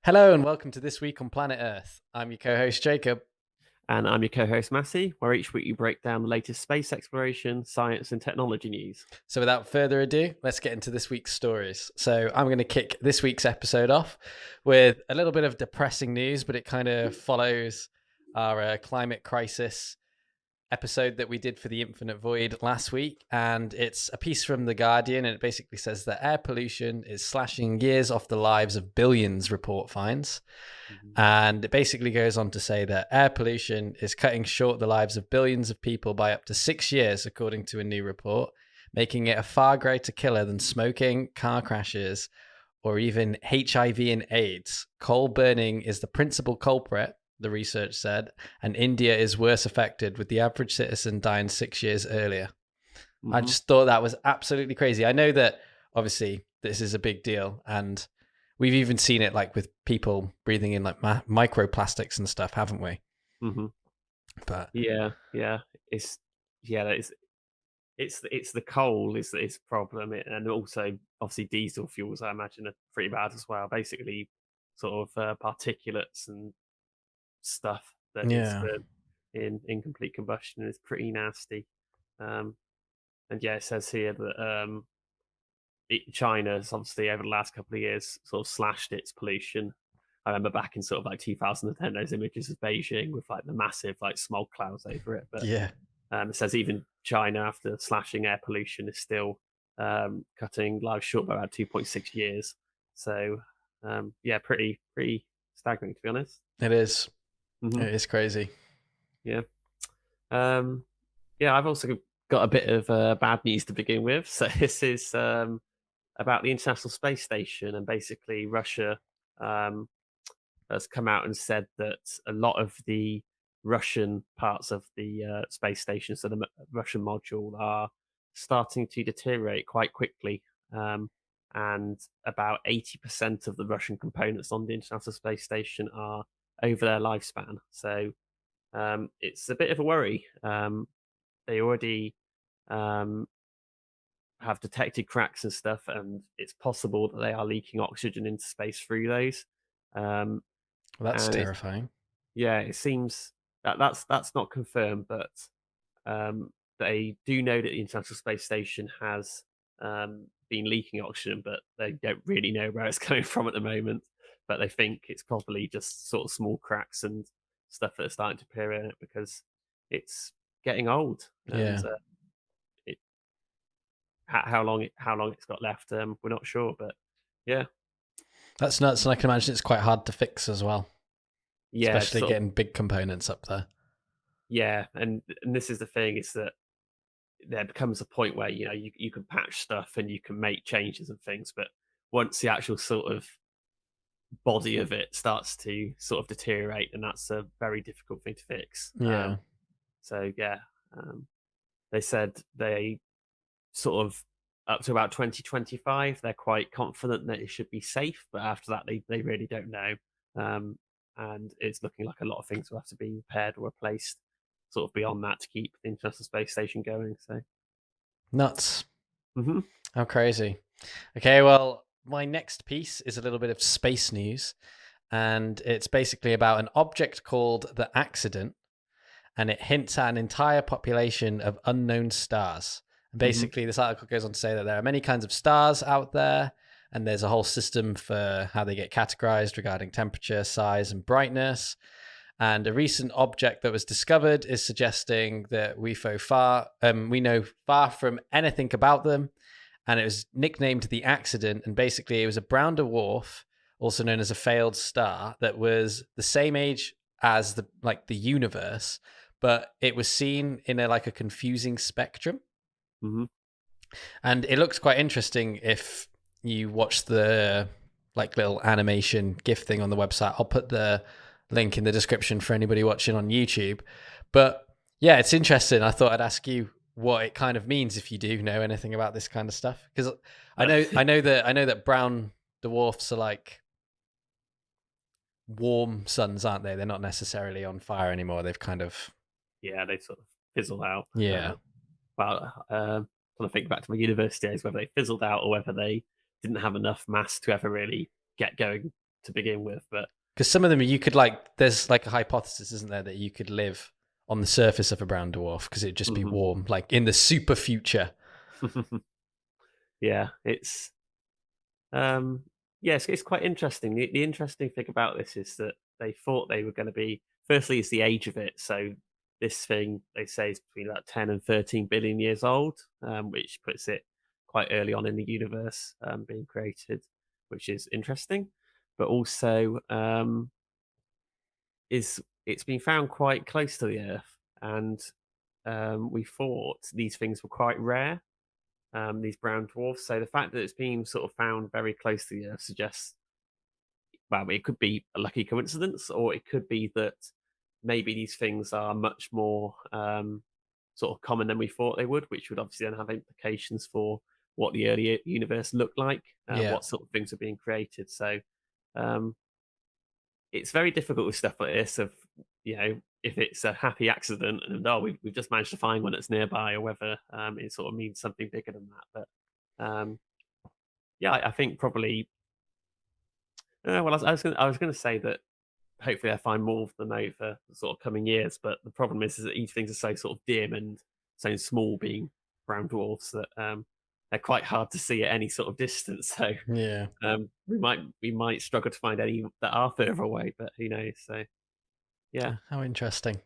Hello and welcome to This Week on Planet Earth. I'm your co-host Jacob. And I'm your co host, Matty, where each week we break down the latest space exploration, science, and technology news. So without further ado, let's get into this week's stories. So I'm going to kick this week's episode off with a little bit of depressing news, but it kind of follows our climate crisis episode that we did for the Infinite Void last week. And it's a piece from The Guardian, and it basically says that air pollution is slashing years off the lives of billions, report finds. And it basically goes on to say that air pollution is cutting short the lives of billions of people by up to 6 years, according to a new report, making it a far greater killer than smoking, car crashes, or even HIV and AIDS. Coal burning is the principal culprit, the research said, and India is worse affected, with the average citizen dying 6 years earlier. I just thought that was absolutely crazy. I know that obviously this is a big deal, and we've even seen it like with people breathing in like microplastics and stuff, haven't we? Mm-hmm. But Yeah. It's it's the coal is the problem, and also obviously diesel fuels. I imagine are pretty bad as well. Basically, sort of particulates and stuff that is yeah, in incomplete combustion is pretty nasty. Um, and yeah, it says here that China's obviously over the last couple of years sort of slashed its pollution. I remember back in sort of like 2010, those images of Beijing with like the massive like smog clouds over it. But yeah, it says even China, after slashing air pollution, is still cutting lives short by about 2.6 years. So yeah, pretty staggering to be honest. it is. Hmm. It is crazy. Yeah. Um, yeah, I've also got a bit of bad news to begin with. So this is about the International Space Station, and basically Russia um, has come out and said that a lot of the Russian parts of the space station, so the Russian module, are starting to deteriorate quite quickly. And about 80% of the Russian components on the International Space Station are over their lifespan. So it's a bit of a worry. They already um, have detected cracks and stuff, and it's possible that they are leaking oxygen into space through those. Um, Well, that's and it's terrifying. yeah, it seems that that's not confirmed, but they do know that the International Space Station has been leaking oxygen, but they don't really know where it's coming from at the moment. But they think it's probably just sort of small cracks and stuff that are starting to appear in it because it's getting old, and Yeah, it how long it's got left, we're not sure. But yeah, that's nuts, and I can imagine it's quite hard to fix as well, yeah, especially sort of getting big components up there. yeah, and this is the thing is that there becomes a point where you can patch stuff and you can make changes and things, but once the actual sort of body of it starts to sort of deteriorate, then that's a very difficult thing to fix. Yeah, So yeah, um, they said they sort of up to about 2025 they're quite confident that it should be safe, but after that they really don't know. um, and it's looking like a lot of things will have to be repaired or replaced sort of beyond that to keep the International Space Station going. So nuts. mhm. How crazy. Okay, well, my next piece is a little bit of space news, and it's basically about an object called the Accident, and it hints at an entire population of unknown stars. And Mhm. basically, this article goes on to say that there are many kinds of stars out there, and there's a whole system for how they get categorized regarding temperature, size, and brightness. And a recent object that was discovered is suggesting that we know far from anything about them, and it was nicknamed the Accident. And basically, it was a brown dwarf, also known as a failed star, that was the same age as the universe, but it was seen in a confusing spectrum. Mhm. And it looks quite interesting if you watch the like little animation GIF thing on the website. I'll put the link in the description for anybody watching on YouTube. But yeah, it's interesting. I thought I'd ask you what it kind of means if you do know anything about this kind of stuff, because I know that brown dwarfs are like warm suns, aren't they? They're not necessarily on fire anymore. They've kind of Yeah, they sort of fizzle out. yeah. Well, trying to think back to my university days, whether they fizzled out or whether they didn't have enough mass to ever really get going to begin with. But because some of them you could like, there's like a hypothesis, isn't there, that you could live on the surface of a brown dwarf because it'd just be warm, like in the super future. Yeah, yes, it's quite interesting. The interesting thing about this is that they thought they were going to be. Firstly, is the age of it. So this thing they say is between about 10 and 13 billion years old, which puts it quite early on in the universe being created, which is interesting. But also, it's been found quite close to the Earth, and we thought these things were quite rare, these brown dwarfs. So the fact that it's been sort of found very close to the Earth suggests, well, it could be a lucky coincidence, or it could be that maybe these things are much more sort of common than we thought they would, which would obviously then have implications for what the earlier universe looked like, Yeah. what sort of things are being created. So um, it's very difficult with stuff like this of, if it's a happy accident and we've just managed to find one that's nearby, or whether it sort of means something bigger than that. But yeah, I think probably. Well, I was going to say that hopefully I find more of them over the sort of coming years. But the problem is that these things are so sort of dim and so small, being brown dwarfs, that they're quite hard to see at any sort of distance. So Yeah. we might struggle to find any that are further away, but who knows? So yeah, How interesting.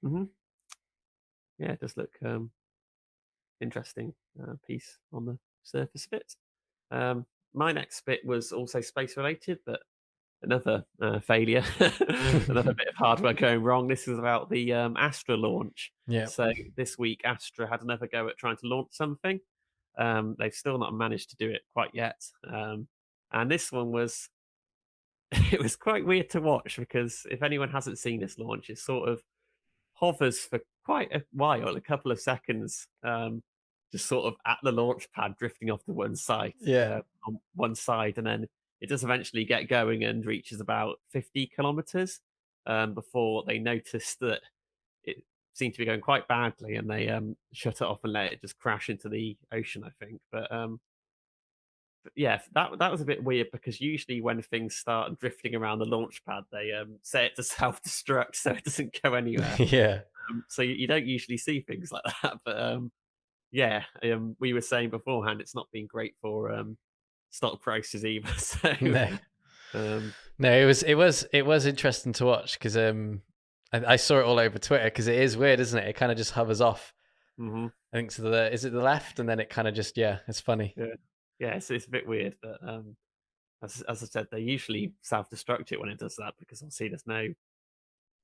hmm yeah, it does look interesting piece on the surface of it. My next bit was also space related, but another failure, another bit of hardware going wrong. This is about the Astra launch. Yeah. So this week, Astra had another go at trying to launch something. They've still not managed to do it quite yet. And this one was, it was quite weird to watch, because if anyone hasn't seen this launch, it sort of hovers for quite a while, a couple of seconds, just sort of at the launch pad, drifting off to one side, Yeah. on one side, and then it does eventually get going and reaches about 50 kilometers before they notice that it seemed to be going quite badly, and they shut it off and let it just crash into the ocean, I think. But yeah, that was a bit weird, because usually when things start drifting around the launch pad, they set it to self destruct so it doesn't go anywhere. Yeah. So you don't usually see things like that. But yeah, we were saying beforehand, it's not been great for stock prices either. So No. um, No, it was interesting to watch because I saw it all over Twitter, because it is weird, isn't it? It kind of just hovers off. mhm, I think to the is it the left, and then it kind of just, yeah, it's funny. yeah, yeah, it's a bit weird, but as I said, they usually self destruct it when it does that, because obviously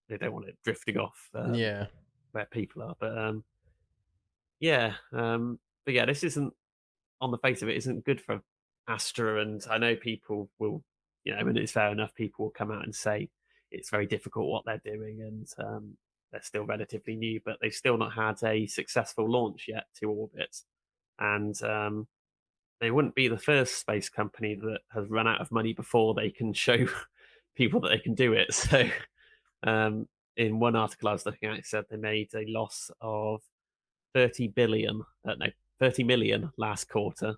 they don't want it drifting off Yeah. where people are. Yeah, but yeah, this isn't, on the face of it, isn't good for Astra. And I know people will, and it's fair enough, people will come out and say it's very difficult what they're doing, and they're still relatively new, but they've still not had a successful launch yet to orbit. And they wouldn't be the first space company that has run out of money before they can show people that they can do it. So um, in one article I was looking at, it said they made a loss of 30 billion, no, 30 million last quarter,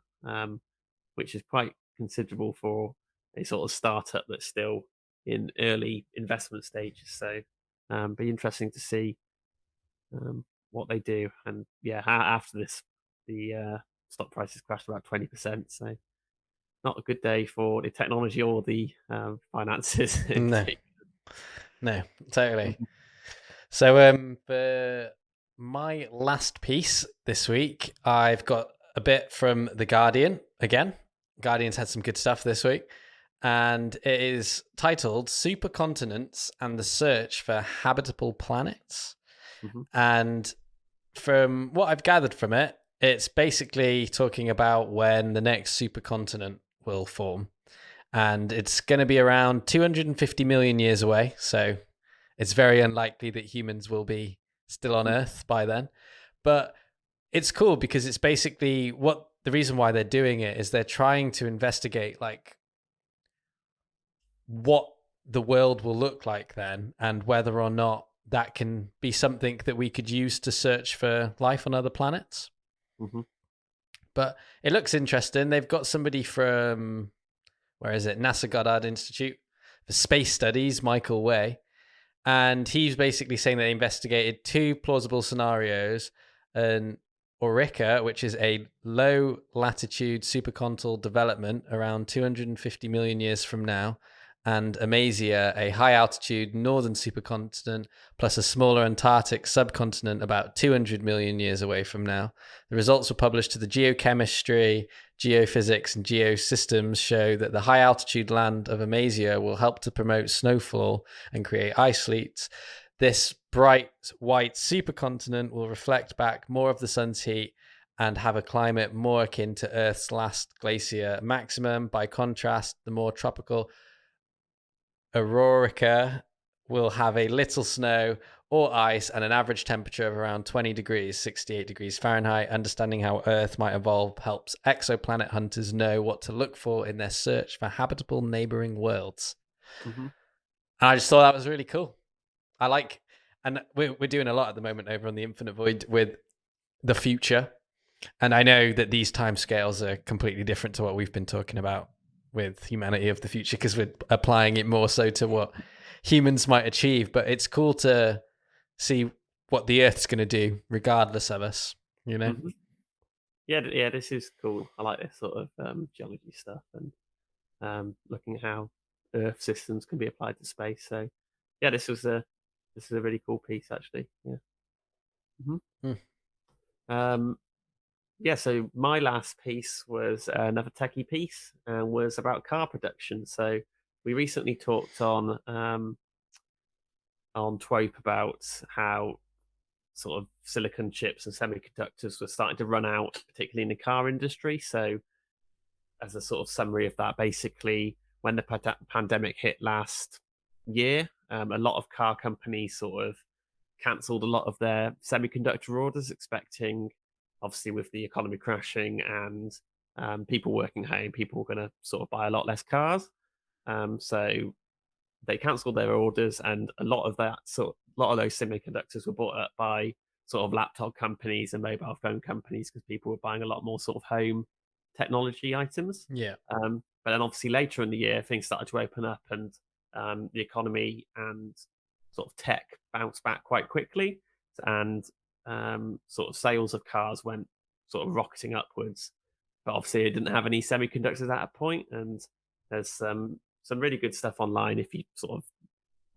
which is quite considerable for a sort of startup that's still in early investment stages. So, be interesting to see what they do. And yeah, after this, the stock prices crashed about 20%. So, not a good day for the technology or the finances in No. particular. No, totally. Mhm. So for my last piece this week, I've got a bit from The Guardian again. Guardian's had some good stuff this week, and it is titled Supercontinents and the Search for Habitable Planets. Mhm. And from what I've gathered from it, it's basically talking about when the next supercontinent will form. And it's going to be around 250 million years away. So it's very unlikely that humans will be still on Earth by then. But it's cool because it's basically the reason why they're doing it is they're trying to investigate like what the world will look like then, and whether or not that can be something that we could use to search for life on other planets. Mhm. But it looks interesting. They've got somebody from, where is it? NASA Goddard Institute. for Space Studies, Michael Way. And he's basically saying they investigated 2 plausible scenarios, an Orica, which is a low latitude supercontinental development around 250 million years from now, and Amasia, a high altitude northern supercontinent, plus a smaller Antarctic subcontinent about 200 million years away from now. The results were published to the Geochemistry, Geophysics, and Geosystems show that the high altitude land of Amasia will help to promote snowfall and create ice sheets. This bright white supercontinent will reflect back more of the sun's heat and have a climate more akin to Earth's last glacier maximum. By contrast, the more tropical Aurorica will have a little snow or ice and an average temperature of around 20 degrees, 68 degrees Fahrenheit. Understanding how Earth might evolve helps exoplanet hunters know what to look for in their search for habitable neighboring worlds. And I just thought that was really cool. I like, and we're doing a lot at the moment over on the Infinite Void with the future. And I know that these timescales are completely different to what we've been talking about with humanity of the future, because we're applying it more so to what humans might achieve. But it's cool to see what the Earth's going to do regardless of us, you know? Yeah, this is cool. I like this sort of geology stuff and looking at how Earth systems can be applied to space. So yeah, this is a really cool piece, actually. Yeah. Yeah, so my last piece was another techie piece and was about car production. So we recently talked on Twope about how sort of silicon chips and semiconductors were starting to run out, particularly in the car industry. So as a sort of summary of that, basically, when the pandemic hit last year, a lot of car companies sort of cancelled a lot of their semiconductor orders, expecting, obviously, with the economy crashing and people working home, people were going to sort of buy a lot less cars. So they cancelled their orders, and a lot of those semiconductors were bought up by sort of laptop companies and mobile phone companies, because people were buying a lot more sort of home technology items. Yeah. But then obviously later in the year, things started to open up, and the economy and sort of tech bounced back quite quickly, and sort of sales of cars went sort of rocketing upwards. But obviously it didn't have any semiconductors at that point, and there's some really good stuff online if you sort of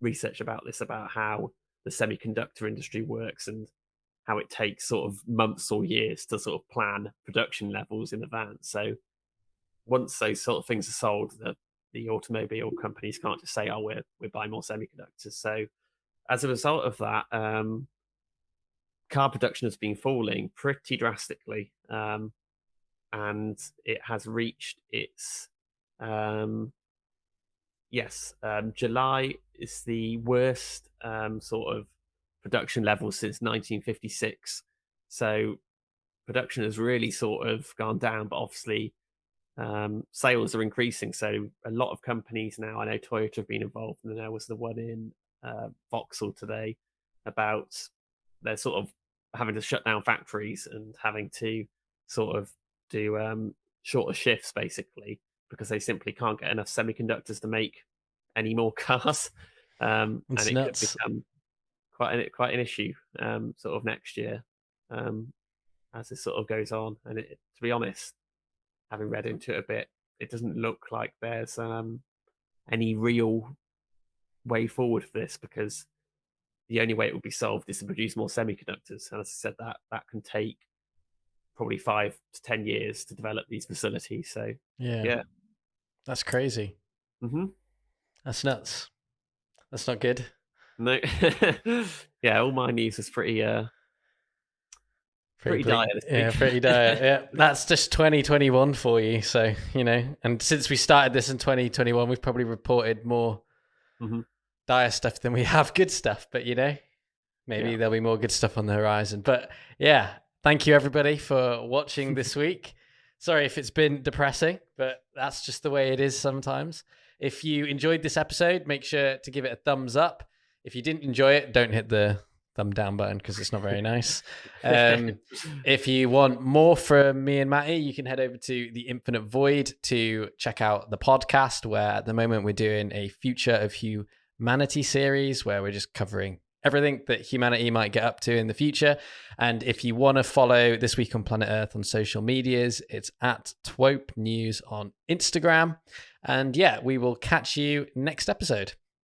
research about this, about how the semiconductor industry works and how it takes sort of months or years to sort of plan production levels in advance. So once those sort of things are sold, the automobile companies can't just say, "Oh, we're buying more semiconductors." So as a result of that, car production has been falling pretty drastically, and it has reached its July is the worst sort of production level since 1956. So production has really sort of gone down, but obviously sales are increasing. So a lot of companies now, I know Toyota have been involved, and there was the one in Vauxhall today about they're sort of having to shut down factories and having to sort of do shorter shifts, basically, because they simply can't get enough semiconductors to make any more cars. And it nuts. could become quite an issue sort of next year as this sort of goes on. And to be honest, having read into it a bit, it doesn't look like there's any real way forward for this, because the only way it will be solved is to produce more semiconductors. And as I said, that can take probably 5 to 10 years to develop these facilities. So yeah. That's crazy. That's nuts. That's not good. No. Yeah, all my news is pretty dire. Yeah, pretty dire. Yeah, that's just 2021 for you. So, and since we started this in 2021, we've probably reported more dire stuff than we have good stuff. But, maybe there'll be more good stuff on the horizon. But yeah, thank you everybody for watching this week. Sorry if it's been depressing, but that's just the way it is sometimes. If you enjoyed this episode, make sure to give it a thumbs up. If you didn't enjoy it, don't hit the thumb down button because it's not very nice. If you want more from me and Matty, you can head over to The Infinite Void to check out the podcast, where at the moment we're doing a Future of Humanity series where we're just covering everything that humanity might get up to in the future. And if you want to follow This Week on Planet Earth on social medias, it's at Twope News on Instagram. And yeah, we will catch you next episode.